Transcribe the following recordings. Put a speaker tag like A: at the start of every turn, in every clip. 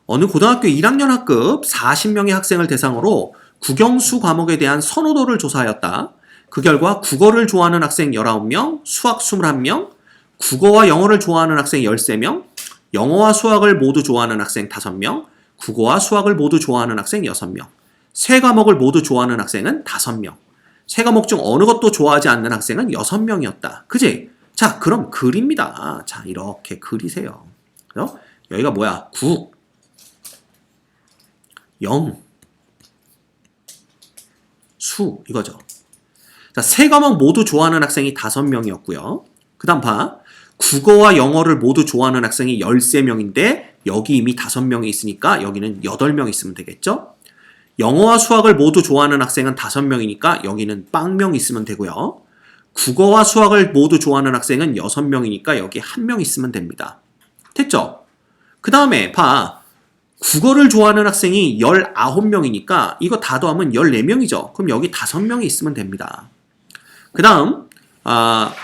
A: 어느 고등학교 1학년 학급 40명의 학생을 대상으로 국영수 과목에 대한 선호도를 조사하였다. 그 결과 국어를 좋아하는 학생 19명, 수학 21명, 국어와 영어를 좋아하는 학생 13명, 영어와 수학을 모두 좋아하는 학생 5명, 국어와 수학을 모두 좋아하는 학생 6명, 세 과목을 모두 좋아하는 학생은 5명, 세 과목 중 어느 것도 좋아하지 않는 학생은 6명이었다. 그지? 자, 그럼 글입니다. 자, 이렇게 그리세요. 그래서 여기가 뭐야? 국, 영, 수 이거죠. 자, 세 과목 모두 좋아하는 학생이 5명이었고요. 그 다음 봐. 국어와 영어를 모두 좋아하는 학생이 13명인데 여기 이미 5명이 있으니까 여기는 8명 있으면 되겠죠? 영어와 수학을 모두 좋아하는 학생은 5명이니까 여기는 빵명 있으면 되고요. 국어와 수학을 모두 좋아하는 학생은 6명이니까 여기 1명 있으면 됩니다. 됐죠? 그 다음에 봐. 국어를 좋아하는 학생이 19명이니까 이거 다 더하면 14명이죠. 그럼 여기 5명이 있으면 됩니다. 그 다음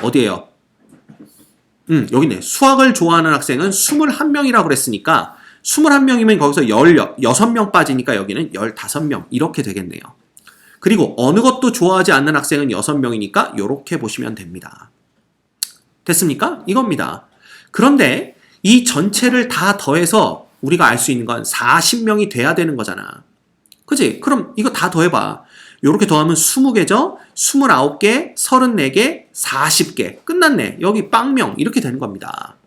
A: 어디에요? 여기 있네. 수학을 좋아하는 학생은 21명이라고 그랬으니까 21명이면 거기서 16명 빠지니까 여기는 15명 이렇게 되겠네요. 그리고 어느 것도 좋아하지 않는 학생은 6명이니까 이렇게 보시면 됩니다. 됐습니까? 이겁니다. 그런데 이 전체를 다 더해서 우리가 알 수 있는 건 40명이 돼야 되는 거잖아. 그치? 그럼 이거 다 더해봐. 이렇게 더하면 20개죠? 29개, 34개, 40개. 끝났네. 여기 빵명 이렇게 되는 겁니다.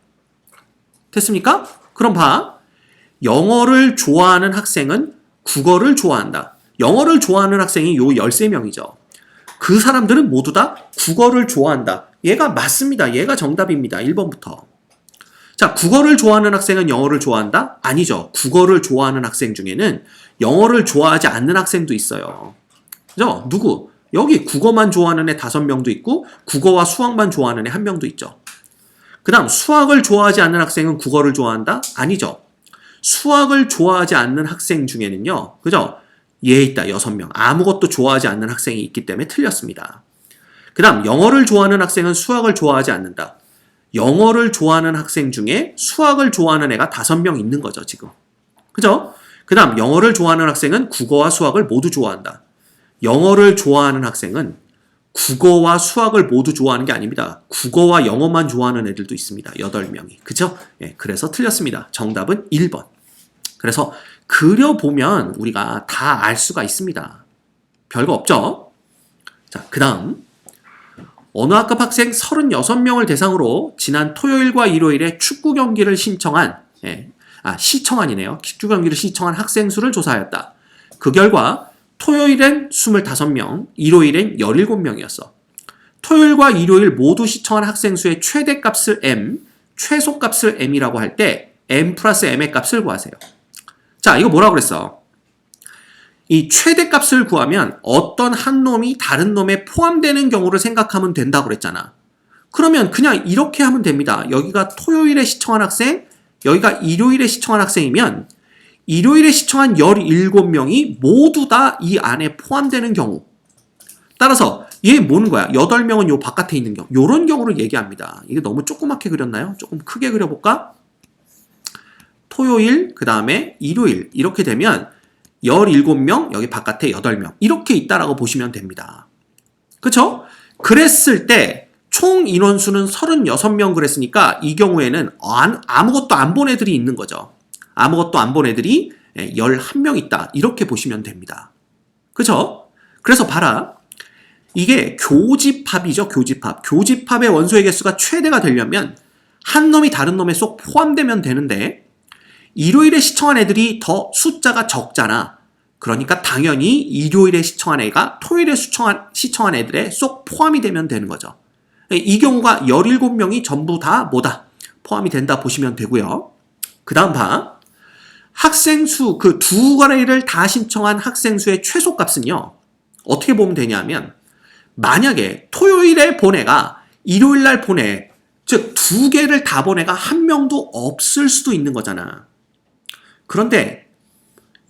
A: 됐습니까? 그럼 봐. 영어를 좋아하는 학생은 국어를 좋아한다. 영어를 좋아하는 학생이 요 13명이죠. 그 사람들은 모두 다 국어를 좋아한다. 얘가 맞습니다. 얘가 정답입니다. 1번부터. 자, 국어를 좋아하는 학생은 영어를 좋아한다? 아니죠. 국어를 좋아하는 학생 중에는 영어를 좋아하지 않는 학생도 있어요. 그죠? 누구? 여기 국어만 좋아하는 애 5명도 있고 국어와 수학만 좋아하는 애 1명도 있죠. 그 다음 수학을 좋아하지 않는 학생은 국어를 좋아한다? 아니죠. 수학을 좋아하지 않는 학생 중에는요. 그죠? 얘 있다. 6명. 아무것도 좋아하지 않는 학생이 있기 때문에 틀렸습니다. 그 다음 영어를 좋아하는 학생은 수학을 좋아하지 않는다. 영어를 좋아하는 학생 중에 수학을 좋아하는 애가 5명 있는 거죠, 지금. 그죠? 그 다음 영어를 좋아하는 학생은 국어와 수학을 모두 좋아한다. 영어를 좋아하는 학생은 국어와 수학을 모두 좋아하는 게 아닙니다. 국어와 영어만 좋아하는 애들도 있습니다. 8명이. 그죠? 예, 그래서 틀렸습니다. 정답은 1번. 그래서 그려보면 우리가 다 알 수가 있습니다. 별거 없죠? 자, 그 다음 어느 학급 학생 36명을 대상으로 지난 토요일과 일요일에 축구 경기를 시청한이네요. 축구 경기를 시청한 학생 수를 조사하였다. 그 결과 토요일엔 25명, 일요일엔 17명이었어. 토요일과 일요일 모두 시청한 학생 수의 최대값을 M, 최소값을 M이라고 할 때 M 플러스 M의 값을 구하세요. 자, 이거 뭐라고 그랬어? 이 최대값을 구하면 어떤 한 놈이 다른 놈에 포함되는 경우를 생각하면 된다고 그랬잖아. 그러면 그냥 이렇게 하면 됩니다. 여기가 토요일에 시청한 학생, 여기가 일요일에 시청한 학생이면 일요일에 시청한 17명이 모두 다 이 안에 포함되는 경우. 따라서 얘 뭐는 거야? 8명은 요 바깥에 있는 경우. 요런 경우를 얘기합니다. 이게 너무 조그맣게 그렸나요? 조금 크게 그려볼까? 토요일, 그 다음에 일요일 이렇게 되면 17명, 여기 바깥에 8명 이렇게 있다라고 보시면 됩니다. 그쵸? 그랬을 때 총 인원수는 36명 그랬으니까 이 경우에는 아무것도 안 본 애들이 있는 거죠. 아무것도 안 본 애들이 11명 있다 이렇게 보시면 됩니다. 그쵸? 그래서 봐라. 이게 교집합이죠. 교집합. 교집합의 원소의 개수가 최대가 되려면 한 놈이 다른 놈에 쏙 포함되면 되는데 일요일에 시청한 애들이 더 숫자가 적잖아. 그러니까 당연히 일요일에 시청한 애가 토요일에 시청한 애들에 쏙 포함이 되면 되는 거죠. 이 경우가 17명이 전부 다 뭐다? 포함이 된다 보시면 되고요. 그 다음 봐. 학생 수, 그 두 거래를 다 신청한 학생 수의 최소값은요. 어떻게 보면 되냐면 만약에 토요일에 본 애가 일요일날 본 애, 즉 2개를 다 본 애가 1명도 없을 수도 있는 거잖아. 그런데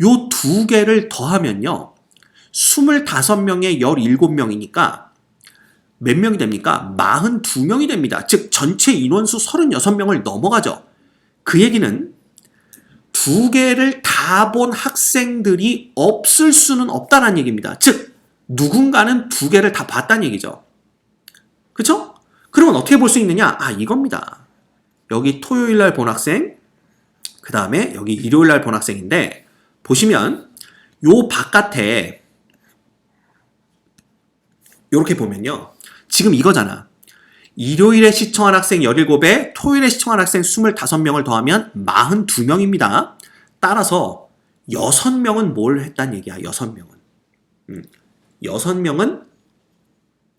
A: 요 2개를 더하면요. 25명에 17명이니까 몇 명이 됩니까? 42명이 됩니다. 즉 전체 인원수 36명을 넘어가죠. 그 얘기는 두 개를 다 본 학생들이 없을 수는 없다는 얘기입니다. 즉 누군가는 두 개를 다 봤다는 얘기죠. 그쵸? 그러면 어떻게 볼 수 있느냐? 이겁니다. 여기 토요일 날 본 학생, 그 다음에 여기 일요일 날 본 학생인데 보시면 요 바깥에 이렇게 보면요. 지금 이거잖아. 일요일에 시청한 학생 17에 토요일에 시청한 학생 25명을 더하면 42명입니다. 따라서 6명은 뭘 했단 얘기야? 6명은. 6명은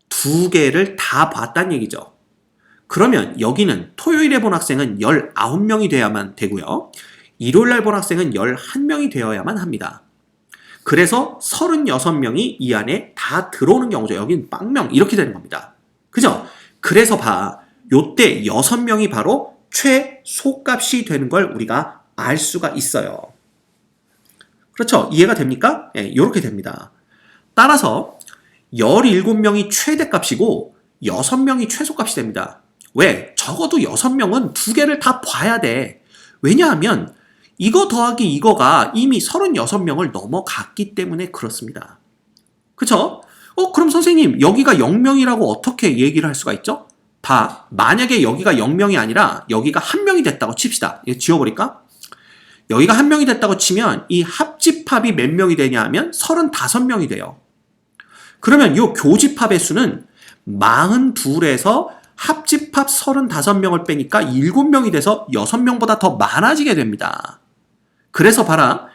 A: 두 개를 다 봤단 얘기죠. 그러면 여기는 토요일에 본 학생은 19명이 돼야만 되고요. 일요일날 본 학생은 11명이 되어야만 합니다. 그래서 36명이 이 안에 다 들어오는 경우죠. 여긴 빵명 이렇게 되는 겁니다. 그죠? 그래서 봐. 요때 6명이 바로 최소값이 되는 걸 우리가 알 수가 있어요. 그렇죠? 이해가 됩니까? 네, 이렇게 됩니다. 따라서 17명이 최대값이고 6명이 최소값이 됩니다. 왜? 적어도 6명은 두 개를 다 봐야 돼. 왜냐하면 이거 더하기 이거가 이미 36명을 넘어갔기 때문에 그렇습니다. 그쵸? 그럼 선생님 여기가 0명이라고 어떻게 얘기를 할 수가 있죠? 봐. 만약에 여기가 0명이 아니라 여기가 1명이 됐다고 칩시다. 이거 지워버릴까? 여기가 1명이 됐다고 치면 이 합집합이 몇 명이 되냐 하면 35명이 돼요. 그러면 이 교집합의 수는 42에서 합집합 35명을 빼니까 7명이 돼서 6명보다 더 많아지게 됩니다. 그래서 봐라.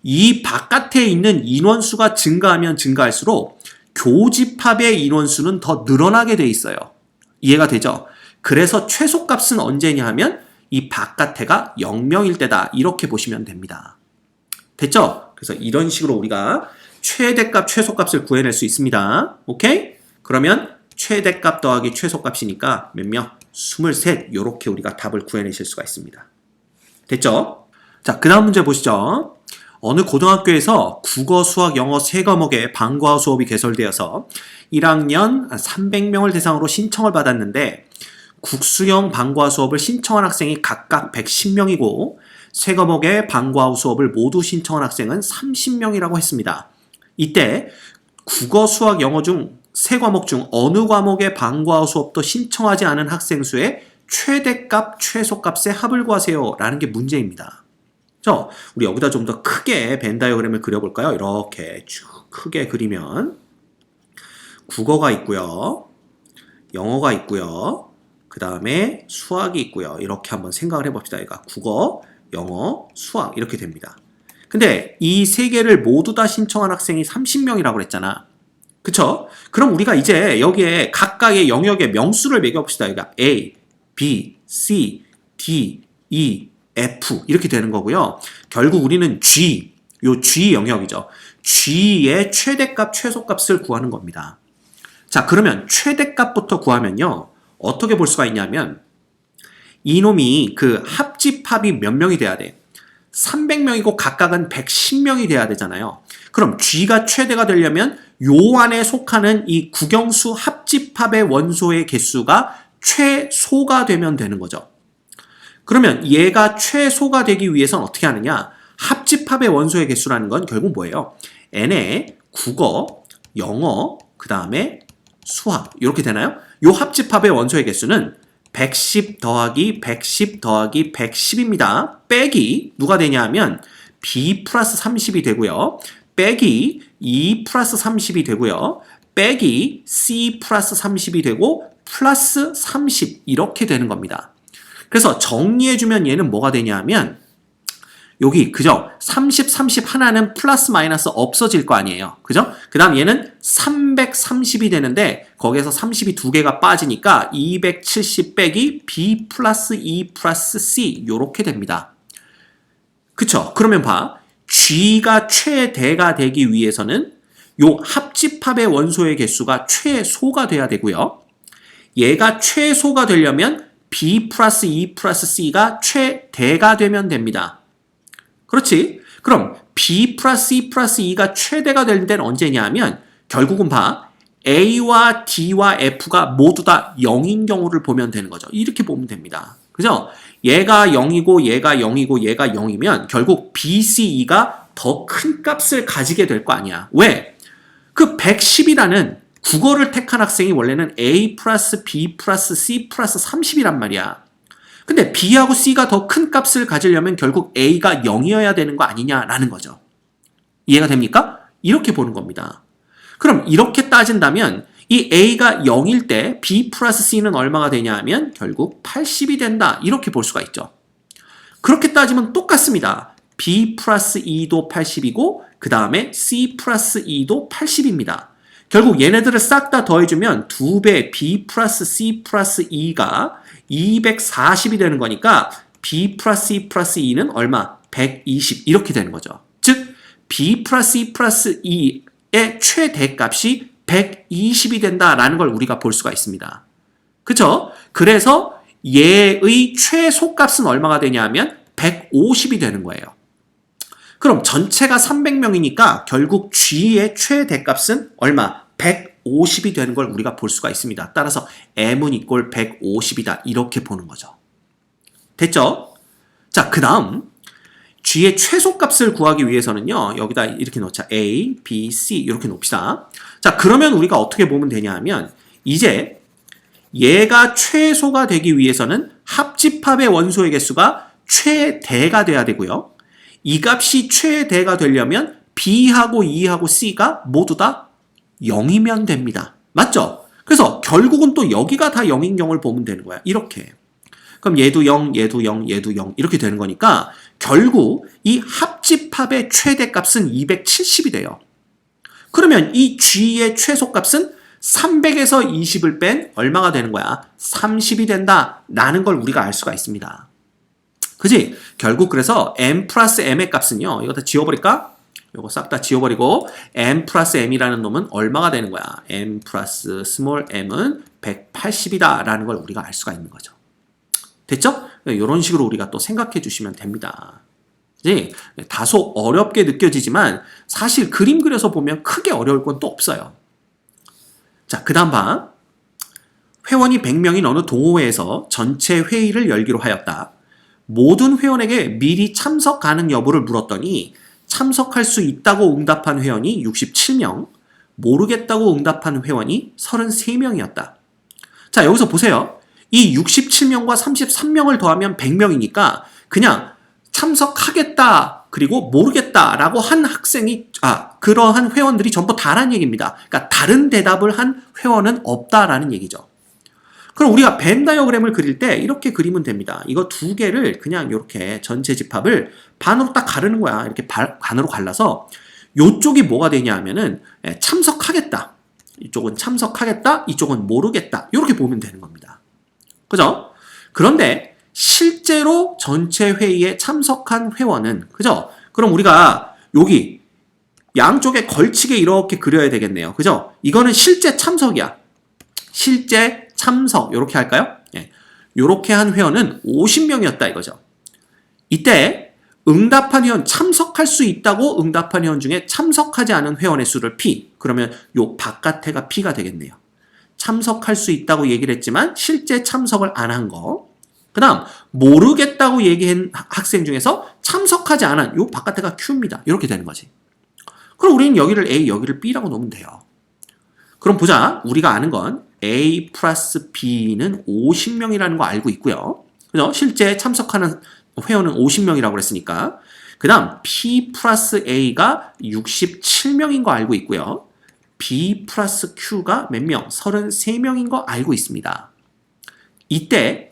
A: 이 바깥에 있는 인원수가 증가하면 증가할수록 교집합의 인원수는 더 늘어나게 돼 있어요. 이해가 되죠? 그래서 최소값은 언제냐 하면 이 바깥에가 0명일 때다. 이렇게 보시면 됩니다. 됐죠? 그래서 이런 식으로 우리가 최대값, 최소값을 구해낼 수 있습니다. 오케이? 그러면 최대값 더하기 최소값이니까 몇 명? 23. 이렇게 우리가 답을 구해내실 수가 있습니다. 됐죠? 자, 그 다음 문제 보시죠. 어느 고등학교에서 국어, 수학, 영어 세 과목의 방과후 수업이 개설되어서 1학년 300명을 대상으로 신청을 받았는데 국수형 방과후 수업을 신청한 학생이 각각 110명이고 세 과목의 방과후 수업을 모두 신청한 학생은 30명이라고 했습니다. 이때 국어, 수학, 영어 중 세 과목 중 어느 과목의 방과후 수업도 신청하지 않은 학생 수의 최대값, 최소값의 합을 구하세요. 라는 게 문제입니다. 우리 여기다 좀 더 크게 벤 다이어그램을 그려볼까요? 이렇게 쭉 크게 그리면 국어가 있고요. 영어가 있고요. 그 다음에 수학이 있고요. 이렇게 한번 생각을 해봅시다. 얘가 국어, 영어, 수학 이렇게 됩니다. 근데 이 세 개를 모두 다 신청한 학생이 30명이라고 그랬잖아. 그쵸? 그럼 우리가 이제 여기에 각각의 영역의 명수를 매겨봅시다. 여기가 A, B, C, D, E, F 이렇게 되는 거고요. 결국 우리는 G, 요 G 영역이죠. G의 최대값, 최소값을 구하는 겁니다. 자, 그러면 최대값부터 구하면요. 어떻게 볼 수가 있냐면 이놈이 그 합집합이 몇 명이 돼야 돼? 300명이고 각각은 110명이 돼야 되잖아요. 그럼 G가 최대가 되려면 요 안에 속하는 이 국영수 합집합의 원소의 개수가 최소가 되면 되는 거죠. 그러면 얘가 최소가 되기 위해서는 어떻게 하느냐? 합집합의 원소의 개수라는 건 결국 뭐예요? n의 국어, 영어, 그 다음에 수학 이렇게 되나요? 요 합집합의 원소의 개수는 110 더하기 110 더하기 110입니다. 빼기 누가 되냐 하면 b 플러스 30이 되고요. 빼기 2 플러스 30이 되고요. 빼기 c 플러스 30이 되고 플러스 30 이렇게 되는 겁니다. 그래서 정리해주면 얘는 뭐가 되냐 하면 여기 그죠? 30, 30 하나는 플러스 마이너스 없어질 거 아니에요. 그죠? 그 다음 얘는 330이 되는데 거기에서 30이 두 개가 빠지니까 270 빼기 B 플러스 E 플러스 C 요렇게 됩니다. 그쵸? 그러면 봐. G가 최대가 되기 위해서는 요 합집합의 원소의 개수가 최소가 돼야 되고요. 얘가 최소가 되려면 B 플러스 E 플러스 C가 최대가 되면 됩니다. 그렇지? 그럼 B 플러스 E 플러스 E가 최대가 될 때는 언제냐 하면 결국은 봐. A와 D와 F가 모두 다 0인 경우를 보면 되는 거죠. 이렇게 보면 됩니다. 그죠? 얘가 0이고 얘가 0이고 얘가 0이면 결국 B, C, E가 더 큰 값을 가지게 될 거 아니야. 왜? 그 110이라는 국어를 택한 학생이 원래는 A 플러스 B 플러스 C 플러스 30이란 말이야. 근데 B하고 C가 더 큰 값을 가지려면 결국 A가 0이어야 되는 거 아니냐라는 거죠. 이해가 됩니까? 이렇게 보는 겁니다. 그럼 이렇게 따진다면 이 A가 0일 때 B 플러스 C는 얼마가 되냐 하면 결국 80이 된다. 이렇게 볼 수가 있죠. 그렇게 따지면 똑같습니다. B 플러스 E도 80이고 그 다음에 C 플러스 E도 80입니다. 결국 얘네들을 싹 다 더해주면 2배 B 플러스 C 플러스 E가 240이 되는 거니까 B 플러스 E 플러스 E는 얼마? 120 이렇게 되는 거죠. 즉 B 플러스 E 플러스 E의 최대값이 120이 된다라는 걸 우리가 볼 수가 있습니다. 그쵸? 그래서 얘의 최소값은 얼마가 되냐면 150이 되는 거예요. 그럼 전체가 300명이니까 결국 G의 최대값은 얼마? 150이 되는 걸 우리가 볼 수가 있습니다. 따라서 M은 이꼴 150이다. 이렇게 보는 거죠. 됐죠? 자, 그 다음 G의 최소값을 구하기 위해서는요. 여기다 이렇게 놓자. A, B, C 이렇게 놓읍시다. 자, 그러면 우리가 어떻게 보면 되냐 하면 이제 얘가 최소가 되기 위해서는 합집합의 원소의 개수가 최대가 돼야 되고요. 이 값이 최대가 되려면 B하고 E하고 C가 모두 다 0이면 됩니다. 맞죠? 그래서 결국은 또 여기가 다 0인 경우를 보면 되는 거야. 이렇게. 그럼 얘도 0, 얘도 0, 얘도 0 이렇게 되는 거니까 결국 이 합집합의 최대값은 270이 돼요. 그러면 이 G의 최소값은 300에서 20을 뺀 얼마가 되는 거야? 30이 된다라는 걸 우리가 알 수가 있습니다. 그지? 결국 그래서 M 플러스 M의 값은요. 이거 다 지워버릴까? 이거 싹 다 지워버리고 M 플러스 M이라는 놈은 얼마가 되는 거야? M 플러스 스몰 m은 180이다 라는 걸 우리가 알 수가 있는 거죠. 됐죠? 이런 식으로 우리가 또 생각해 주시면 됩니다. 그지? 다소 어렵게 느껴지지만 사실 그림 그려서 보면 크게 어려울 건 또 없어요. 자, 그 다음 봐. 회원이 100명인 어느 동호회에서 전체 회의를 열기로 하였다. 모든 회원에게 미리 참석 가능 여부를 물었더니 참석할 수 있다고 응답한 회원이 67명, 모르겠다고 응답한 회원이 33명이었다. 자, 여기서 보세요. 이 67명과 33명을 더하면 100명이니까 그냥 참석하겠다 그리고 모르겠다라고 한 학생이 그러한 회원들이 전부 다란 얘기입니다. 그러니까 다른 대답을 한 회원은 없다라는 얘기죠. 그럼 우리가 벤 다이어그램을 그릴 때 이렇게 그리면 됩니다. 이거 두 개를 그냥 이렇게 전체 집합을 반으로 딱 가르는 거야. 이렇게 반으로 갈라서 이쪽이 뭐가 되냐 하면은 참석하겠다. 이쪽은 참석하겠다. 이쪽은 모르겠다. 이렇게 보면 되는 겁니다. 그죠? 그런데 실제로 전체 회의에 참석한 회원은 그죠? 그럼 우리가 여기 양쪽에 걸치게 이렇게 그려야 되겠네요. 그죠? 이거는 실제 참석이야. 실제 참석 이렇게 할까요? 예. 이렇게 한 회원은 50명이었다 이거죠. 이때 응답한 회원 참석할 수 있다고 응답한 회원 중에 참석하지 않은 회원의 수를 P. 그러면 요 바깥에가 P가 되겠네요. 참석할 수 있다고 얘기를 했지만 실제 참석을 안 한 거. 그 다음 모르겠다고 얘기한 학생 중에서 참석하지 않은 요 바깥에가 Q입니다. 이렇게 되는 거지. 그럼 우리는 여기를 A, 여기를 B라고 놓으면 돼요. 그럼 보자. 우리가 아는 건 A 플러스 B는 50명이라는 거 알고 있고요. 그죠? 실제 참석하는 회원은 50명이라고 그랬으니까. 그 다음 P 플러스 A가 67명인 거 알고 있고요. B 플러스 Q가 몇 명? 33명인 거 알고 있습니다. 이때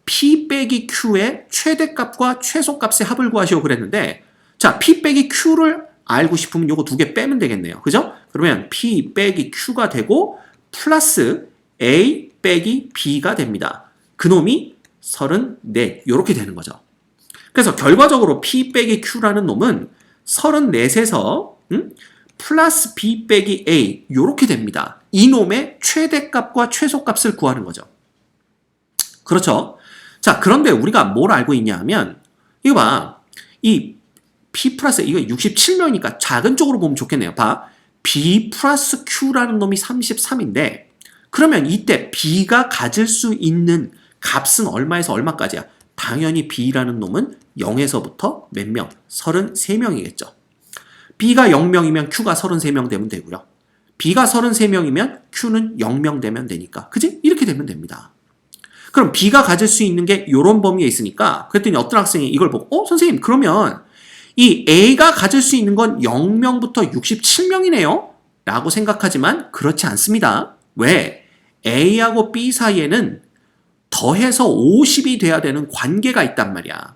A: P 빼기 Q의 최대값과 최소값의 합을 구하시오 그랬는데 자, P 빼기 Q를 알고 싶으면 요거 두 개 빼면 되겠네요. 그죠? 그러면 P 빼기 Q가 되고 플러스 A 빼기 B가 됩니다. 그놈이 34 이렇게 되는 거죠. 그래서 결과적으로 P 빼기 Q라는 놈은 34에서 플러스 B 빼기 A 이렇게 됩니다. 이 놈의 최대값과 최소값을 구하는 거죠. 그렇죠? 자, 그런데 우리가 뭘 알고 있냐 하면 이거 봐. 이 P 플러스 이거 67명이니까 작은 쪽으로 보면 좋겠네요. 봐. B 플러스 Q라는 놈이 33인데 그러면 이때 B가 가질 수 있는 값은 얼마에서 얼마까지야? 당연히 B라는 놈은 0에서부터 몇 명? 33명이겠죠. B가 0명이면 Q가 33명 되면 되고요. B가 33명이면 Q는 0명 되면 되니까. 그지? 이렇게 되면 됩니다. 그럼 B가 가질 수 있는 게 이런 범위에 있으니까 그랬더니 어떤 학생이 이걸 보고 선생님 그러면 이 A가 가질 수 있는 건 0명부터 67명이네요? 라고 생각하지만 그렇지 않습니다. 왜? A하고 B 사이에는 더해서 50이 돼야 되는 관계가 있단 말이야.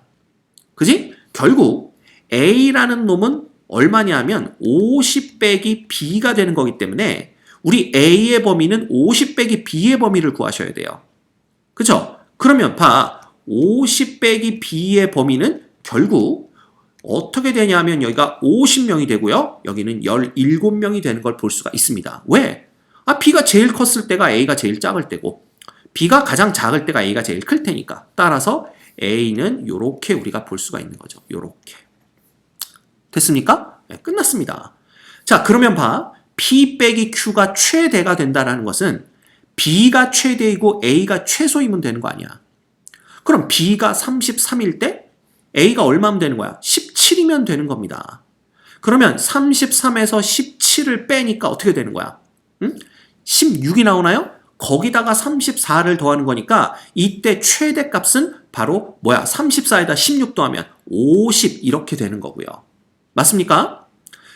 A: 그지? 결국 A라는 놈은 얼마냐 하면 50 빼기 B가 되는 거기 때문에 우리 A의 범위는 50 빼기 B의 범위를 구하셔야 돼요. 그죠? 그러면 봐. 50 빼기 B의 범위는 결국 어떻게 되냐면 여기가 50명이 되고요. 여기는 17명이 되는 걸 볼 수가 있습니다. 왜? B가 제일 컸을 때가 A가 제일 작을 때고 B가 가장 작을 때가 A가 제일 클 테니까 따라서 A는 요렇게 우리가 볼 수가 있는 거죠. 요렇게. 됐습니까? 네, 끝났습니다. 자, 그러면 봐. P 빼기 Q가 최대가 된다는 것은 B가 최대이고 A가 최소이면 되는 거 아니야. 그럼 B가 33일 때 A가 얼마면 되는 거야? 17이면 되는 겁니다. 그러면 33에서 17을 빼니까 어떻게 되는 거야? 16이 나오나요? 거기다가 34를 더하는 거니까 이때 최대값은 바로 뭐야? 34에다 16 더하면 50 이렇게 되는 거고요. 맞습니까?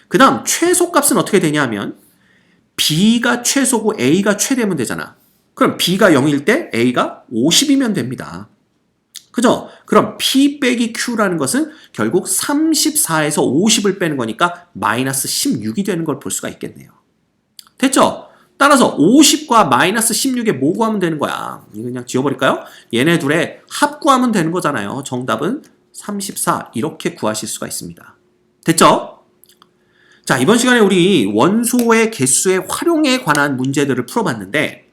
A: 그 다음 최소값은 어떻게 되냐 하면 B가 최소고 A가 최대면 되잖아. 그럼 B가 0일 때 A가 50이면 됩니다. 그죠? 그럼 P 빼기 Q라는 것은 결국 34에서 50을 빼는 거니까 마이너스 16이 되는 걸 볼 수가 있겠네요. 됐죠? 따라서 50과 마이너스 16에 뭐 구하면 되는 거야? 이거 그냥 지워버릴까요? 얘네 둘의 합 구하면 되는 거잖아요. 정답은 34 이렇게 구하실 수가 있습니다. 됐죠? 자, 이번 시간에 우리 원소의 개수의 활용에 관한 문제들을 풀어봤는데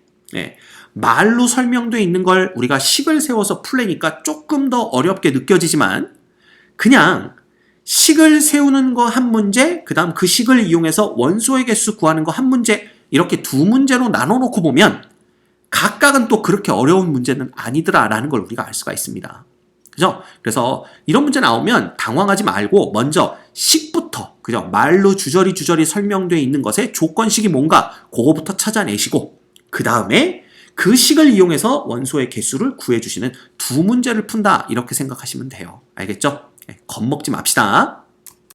A: 말로 설명되어 있는 걸 우리가 식을 세워서 풀려니까 조금 더 어렵게 느껴지지만 그냥 식을 세우는 거 한 문제, 그 다음 그 식을 이용해서 원소의 개수 구하는 거 한 문제 이렇게 두 문제로 나눠놓고 보면 각각은 또 그렇게 어려운 문제는 아니더라라는 걸 우리가 알 수가 있습니다. 그죠? 그래서 이런 문제 나오면 당황하지 말고 먼저 식부터 그죠? 말로 주저리 설명되어 있는 것의 조건식이 뭔가 그거부터 찾아내시고 그 다음에 그 식을 이용해서 원소의 개수를 구해주시는 두 문제를 푼다 이렇게 생각하시면 돼요. 알겠죠? 겁먹지 맙시다.